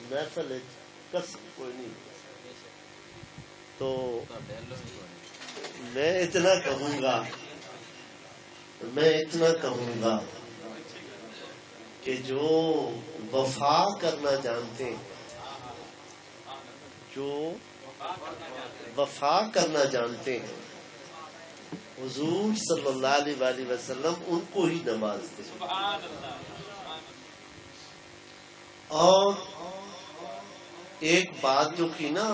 محفل کس کوئی نہیں. تو میں اتنا کہوں گا کہ جو وفا کرنا جانتے ہیں، حضور صلی اللہ علیہ وآلہ وسلم ان کو ہی نماز دے. اور ایک بات جو کی نا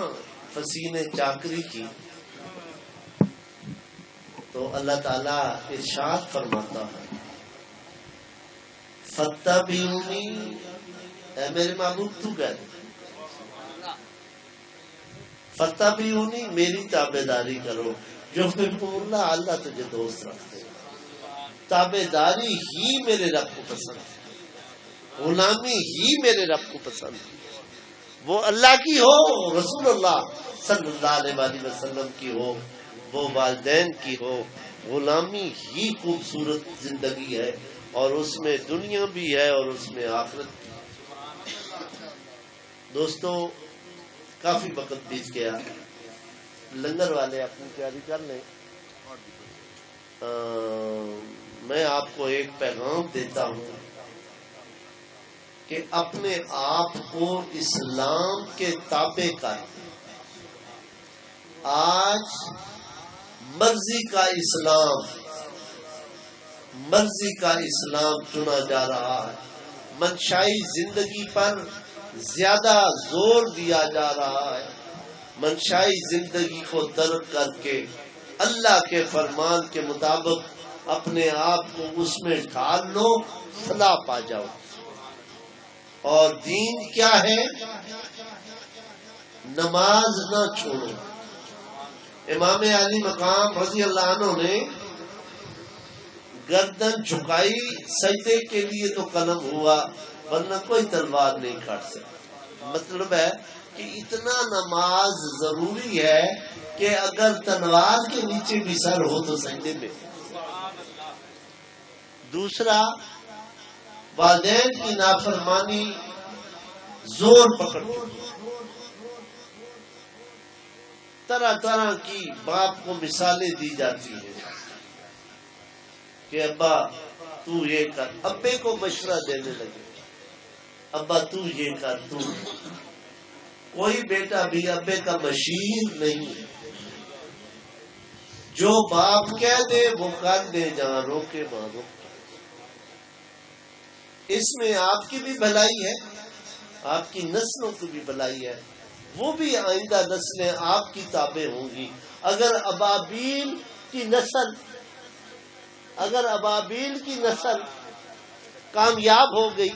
فصیح نے چاکری کی، تو اللہ تعالیٰ ارشاد فرماتا ہے فاتبعونی، اے میرے محبوب تو کہہ فاتبعونی، میری تابعداری کرو. یحببکم اللہ، اللہ تجھے دوست رکھتے ہیں. تابعداری ہی میرے رب کو پسند ہے، غلامی ہی میرے رب کو پسند ہے. وہ اللہ کی ہو، رسول اللہ صلی اللہ علیہ وآلہ وسلم کی ہو، وہ والدین کی ہو. غلامی ہی خوبصورت زندگی ہے، اور اس میں دنیا بھی ہے اور اس میں آخرت بھی. دوستو کافی وقت بیت گیا، لنگر والے اپنی تیاری کر لیں. میں آپ کو ایک پیغام دیتا ہوں کہ اپنے آپ کو اسلام کے تابع کر. آج مرضی کا اسلام چنا جا رہا ہے، منشائی زندگی پر زیادہ زور دیا جا رہا ہے. منشائی زندگی کو ترک کر کے اللہ کے فرمان کے مطابق اپنے آپ کو اس میں ڈھال لو، فلاح پا جاؤ. اور دین کیا ہے؟ نماز نہ چھوڑو. امام علی مقام رضی اللہ عنہ نے گردن جھکائی سجدے کے لیے تو قلم ہوا، ورنہ کوئی تلوار نہیں کاٹ سکتا. مطلب ہے کہ اتنا نماز ضروری ہے کہ اگر تلوار کے نیچے بھی سر ہو تو سجدے میں. دوسرا، والدین کی نافرمانی زور پکڑ چکی. طرح طرح کی باپ کو مثالیں دی جاتی ہیں کہ ابا تو یہ کر. ابے کو مشورہ دینے لگے، ابا تو یہ کر. تو کوئی بیٹا بھی ابے کا مشیر نہیں ہے. جو باپ کہہ دے وہ کر دے، جہاں روکے وہاں روکے. اس میں آپ کی بھی بھلائی ہے، آپ کی نسلوں کی بھی بھلائی ہے. وہ بھی آئندہ نسلیں آپ کی تابع ہوں گی. اگر ابابیل کی نسل کامیاب ہو گئی،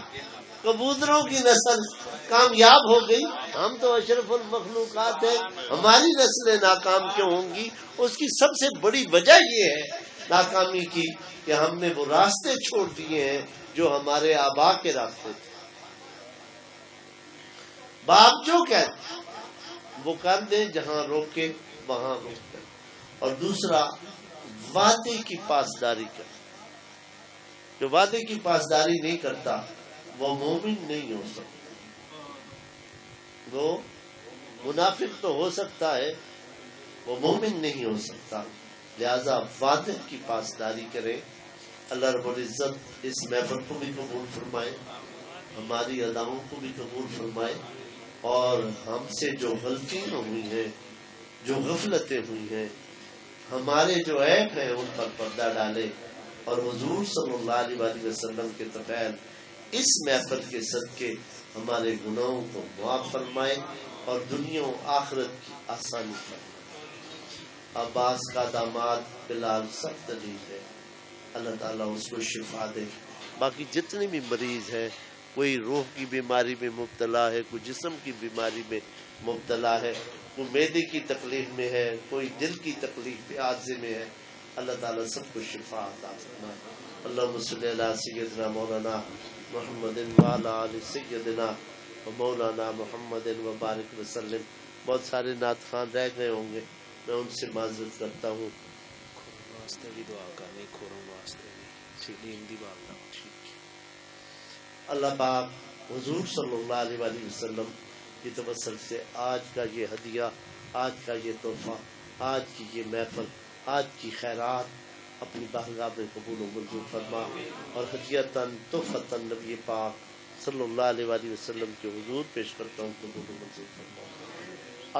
کبوتروں کی نسل کامیاب ہو گئی، ہم تو اشرف المخلوقات ہیں، ہماری نسلیں ناکام کیوں ہوں گی؟ اس کی سب سے بڑی وجہ یہ ہے ناکامی کی کہ ہم نے وہ راستے چھوڑ دیے ہیں جو ہمارے آبا کے راستے تھے. باپ جو کہتے وہ کر دیں، جہاں روکے وہاں روکے. اور دوسرا، وعدے کی پاسداری کر. جو وعدے کی پاسداری نہیں کرتا وہ مومن نہیں ہو سکتا. وہ منافق تو ہو سکتا ہے، وہ مومن نہیں ہو سکتا. لہذا وعدے کی پاسداری کریں. اللہ رب العزت اس محفل کو بھی قبول فرمائے، ہماری اداؤں کو بھی قبول فرمائے، اور ہم سے جو غلطیاں ہوئی ہیں، جو غفلتیں ہوئی ہیں، ہمارے جو عیب ہیں ان پر پردہ ڈالے، اور حضور صلی اللہ علیہ وآلہ وسلم کے طفیل اس محفل کے صدقے ہمارے گناہوں کو معاف فرمائے اور دنیا و آخرت کی آسانی فرمائے. عباس کا داماد بلال سخت علیج ہے، اللہ تعالیٰ اس کو شفا دے. باقی جتنے بھی مریض ہیں، کوئی روح کی بیماری میں مبتلا ہے، کوئی جسم کی بیماری میں مبتلا ہے، کوئی معدے کی تکلیف میں ہے، کوئی دل کی تکلیف پہ عارضے میں ہے، اللہ تعالیٰ سب کو شفا عطا فرمائے. اللہم صلی علی سیدنا مولانا محمد وعلی آل سیدنا مولانا محمد وبارک وسلم. بہت سارے نعت خوان رہ گئے ہوں گے، میں ان سے معذرت کرتا ہوں. اللہ پاک حضور صلی اللہ علیہ وآلہ وسلم کی توسل سے آج کا یہ ہدیہ، آج کا یہ تحفہ، آج کی یہ محفل، آج کی خیرات اپنی بارگاہ میں قبول و منظور فرما، اور ہدیتاً تحفتاً نبی پاک صلی اللہ علیہ وآلہ وسلم کے حضور پیش کرتا ہوں، قبول و منظور فرما۔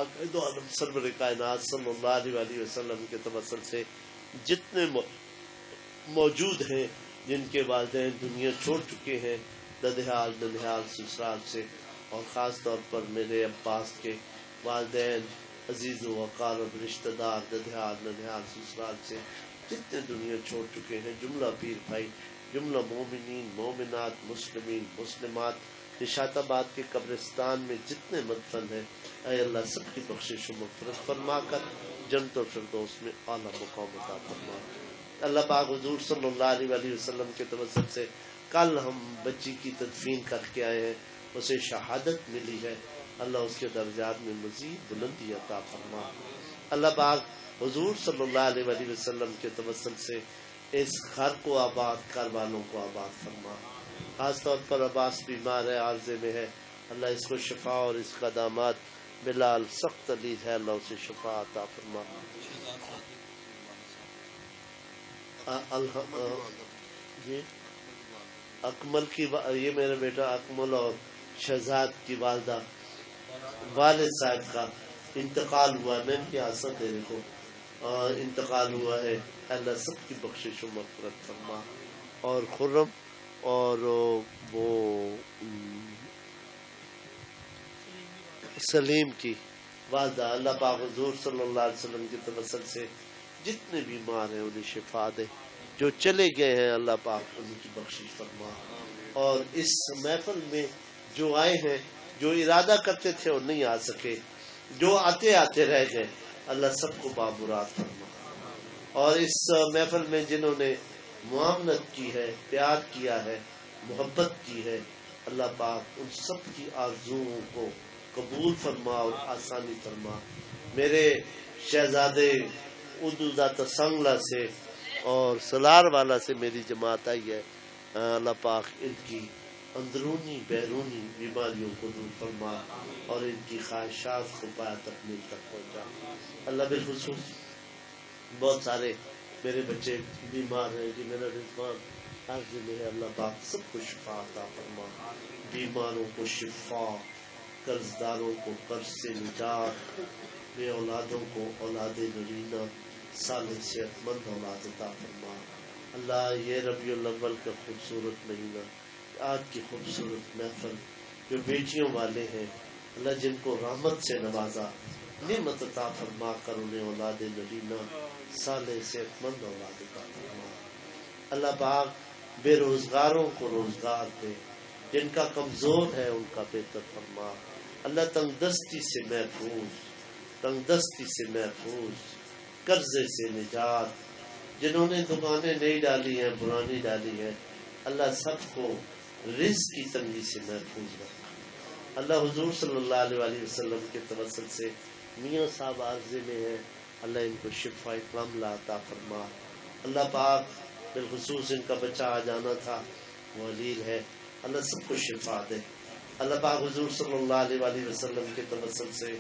آقا دو عالم سرور کائنات صلی اللہ علیہ وآلہ وسلم کے توسل سے جتنے موجود ہیں جن کے والدین دنیا چھوڑ چکے ہیں ددحال ننحال سسرال سے، اور خاص طور پر میرے عباس کے والدین عزیز و اقارب رشتہ دار ددحال ننحال سسرال سے جتنے دنیا چھوڑ چکے ہیں، جملہ پیر بھائی، جملہ مومنین مومنات مسلمین مسلمات نشاط آباد کے قبرستان میں جتنے مدفن ہیں، اے اللہ سب کی بخشش و مغفرت فرما کر جنت و فردوس میں اعلیٰ مقام عطا فرما۔ اللہ پاک حضور صلی اللہ علیہ وآلہ وسلم کے توسل سے کل ہم بچی کی تدفین کر کے آئے ہیں، اسے شہادت ملی ہے، اللہ اس کے درجات میں مزید بلندی عطا فرما۔ اللہ پاک حضور صلی اللہ علیہ وآلہ وسلم کے توسل سے اس گھر کو آباد، گھر والوں کو آباد فرما۔ خاص طور پر عباس بیمار ہے، عارضے میں ہے، اللہ اس کو شفا، اور اس کا داماد بلال سخت علیج ہے، اللہ اسے شفا عطا فرما۔ جی اکمل کی یہ میرا بیٹا اکمل اور شہزاد کی والدہ والد صاحب کا انتقال ہوا ہے، میں ان کی آسد ہے دیکھو، انتقال ہوا ہے، اللہ سب کی بخشش و مغفرت فرما۔ اور خرم اور وہ سلیم کی والدہ، اللہ پاک حضور صلی اللہ علیہ وسلم کی توسل سے جتنے بیمار ہیں انہیں شفا دے، جو چلے گئے ہیں اللہ پاک ان کی بخشش فرما۔ اور اس محفل میں جو آئے ہیں، جو ارادہ کرتے تھے اور نہیں آ سکے، جو آتے آتے رہ گئے، اللہ سب کو بامراد فرما۔ اور اس محفل میں جنہوں نے معاملت کی ہے، پیار کیا ہے، محبت کی ہے، اللہ پاک ان سب کی آرزوؤں کو قبول فرما اور آسانی فرما۔ میرے شہزادے اردو ذات سنگلہ سے اور سلار والا سے میری جماعت آئی ہے، اللہ پاک ان کی اندرونی بیرونی بیماریوں کو دور فرما اور ان کی خواہشات کو پایا تکمیل تک پہنچا۔ اللہ بالخصوص بہت سارے میرے بچے بیمار ہیں، جی میرا رضوان عرض میں ہے، اللہ پاک سب کو شفا عطا فرما، بیماروں کو شفا، قرض داروں کو قرض سے نجات، بے اولادوں کو اولاد نرینہ صالح صحت مند اولاد عطا فرما۔ اللہ یہ ربیع الاول کا خوبصورت مہینہ، آج کی خوبصورت محفل جو بیٹیوں والے ہیں، اللہ جن کو رحمت سے نوازا، نعمت عطا فرما کر انہیں اولاد نرینہ صالح صحت مند اولاد عطا فرما۔ اللہ پاک بے روزگاروں کو روزگار دے، جن کا کمزور ہے ان کا بہتر فرما۔ اللہ تنگ دستی سے محفوظ، تنگ دستی سے محفوظ، قرضے سے نجات، جنہوں نے دکانیں نئی ڈالی ہیں پرانی ڈالی ہیں، اللہ سب کو رزق کی تنگی سے محفوظ رکھا۔ اللہ حضور صلی اللہ علیہ وآلہ وسلم کے توسل سے میاں صاحب عارضے میں ہیں، اللہ ان کو شفا کاملہ عطا فرما۔ اللہ پاک بالخصوص ان کا بچہ آ جانا تھا، وہ علیل ہے، اللہ سب کو شفا دے۔ اللہ پاک حضور صلی اللہ علیہ وآلہ وسلم کے توسل سے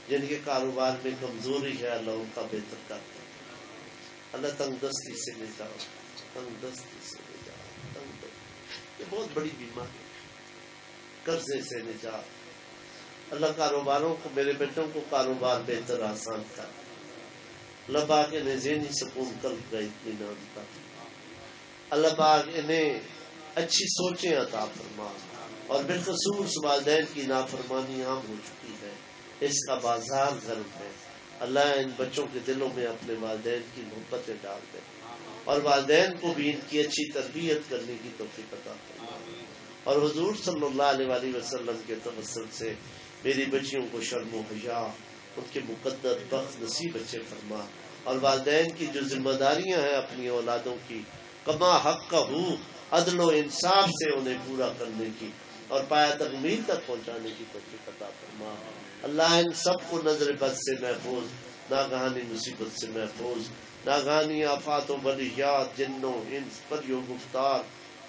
جن کے کاروبار میں کمزوری ہے، اللہ ان کا بہتر کر دے۔ اللہ تنگ دستی سے نجات، تنگ دستی سے نجات، تنگ دستی، یہ بہت بڑی بیماری ہے، قرضے سے نجات۔ اللہ کاروباروں کو، میرے بیٹوں کو کاروبار بہتر آسان کر۔ اللہ پاک انہیں ذہنی سکون قلب کا اطمینان کر۔ اللہ پاک انہیں اچھی سوچیں عطا فرما، اور بالخصوص والدین کی نافرمانی عام ہو چکی ہے، اس کا بازار گرم ہے۔ اللہ ان بچوں کے دلوں میں اپنے والدین کی محبتیں ڈال دے، اور والدین کو بھی ان کی اچھی تربیت کرنے کی توفیق عطا فرما۔ اور حضور صلی اللہ علیہ وآلہ وسلم کے توسل سے میری بچیوں کو شرم و حیا، ان کے مقدر بخت نصیب اچھے فرما، اور والدین کی جو ذمہ داریاں ہیں اپنی اولادوں کی، کما حق کا ہو، عدل و انصاف سے انہیں پورا کرنے کی اور پایا تکمیل تک پہنچانے کی توفیق عطا فرما۔ اللہ ان سب کو نظر بد سے محفوظ، ناگہانی مصیبت سے محفوظ، ناگہانی آفات و بلیات، جنوں انس پریوں گفتار،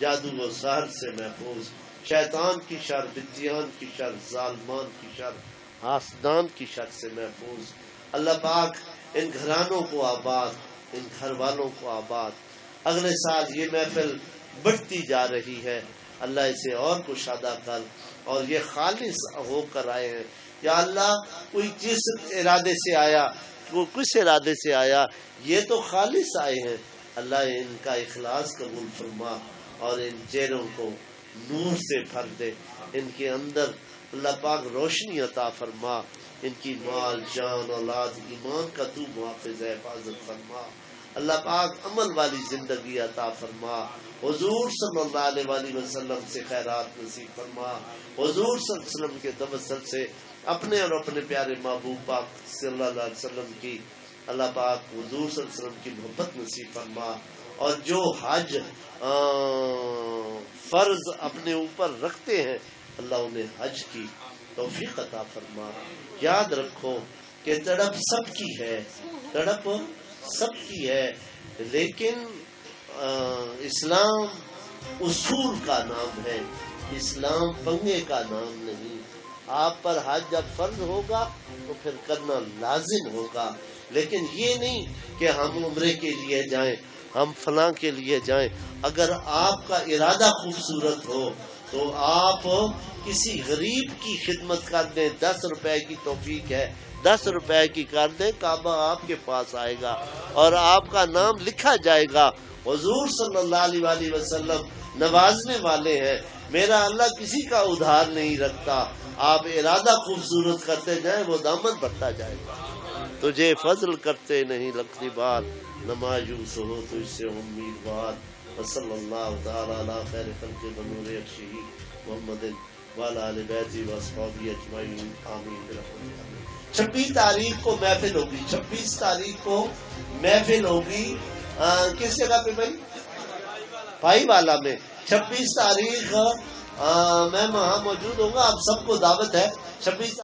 جادو و سحر سے محفوظ، شیطان کی شر، بدیان کی شر، ظالمان کی شر، حاسدان کی شر سے محفوظ۔ اللہ پاک ان گھرانوں کو آباد، ان گھر والوں کو آباد۔ اگلے سال یہ محفل بڑھتی جا رہی ہے، اللہ اسے اور کشادہ کر، اور یہ خالص ہو کر آئے ہیں یا اللہ، کوئی جس ارادے سے آیا، وہ کس ارادے سے آیا، یہ تو خالص آئے ہیں، اللہ ان کا اخلاص قبول فرما اور ان چہروں کو نور سے بھر دے، ان کے اندر اللہ پاک روشنی عطا فرما، ان کی مال جان اولاد ایمان کا تو محافظ حفاظت فرما، اللہ پاک عمل والی زندگی عطا فرما، حضور صلی اللہ علیہ وآلہ وسلم سے خیرات نصیب فرما، حضور صلی اللہ علیہ وسلم کے توسل سے اپنے اور اپنے پیارے محبوب پاک صلی اللہ علیہ وسلم کی، اللہ پاک حضور صلی اللہ علیہ وسلم کی محبت نصیب فرما، اور جو حج فرض اپنے اوپر رکھتے ہیں اللہ انہیں حج کی توفیق عطا فرما۔ یاد رکھو کہ تڑپ سب کی ہے، تڑپ سب کی ہے، لیکن اسلام اصول کا نام ہے، اسلام پنگے کا نام نہیں۔ آپ پر حج جب فرض ہوگا تو پھر کرنا لازم ہوگا، لیکن یہ نہیں کہ ہم عمرے کے لیے جائیں، ہم فلاں کے لیے جائیں۔ اگر آپ کا ارادہ خوبصورت ہو تو آپ کسی غریب کی خدمت کر دیں، 10 روپے کی توفیق ہے، 10 روپے کی کر دیں، کعبہ آپ کے پاس آئے گا اور آپ کا نام لکھا جائے گا۔ حضور صلی اللہ علیہ وآلہ وسلم نوازنے والے ہیں، میرا اللہ کسی کا ادھار نہیں رکھتا، آپ ارادہ خوبصورت کرتے جائیں وہ دامن بڑھتا جائے گا۔ تجھے فضل کرتے نہیں لکھنی بار، نہ مایوس ہو تجھ سے امیدوار، وصلی اللہ تعالی علی خیر خلق بنور عرشہ محمد وعلی آل بیتہ واصحابہ اجمعین آمین برحمتہ۔ 26 تاریخ کو محفل ہوگی، 26 تاریخ کو محفل ہوگی، کس جگہ پہ بھائی؟ بھائی والا میں 26 تاریخ میں وہاں موجود ہوں گا، آپ سب کو دعوت ہے۔ 26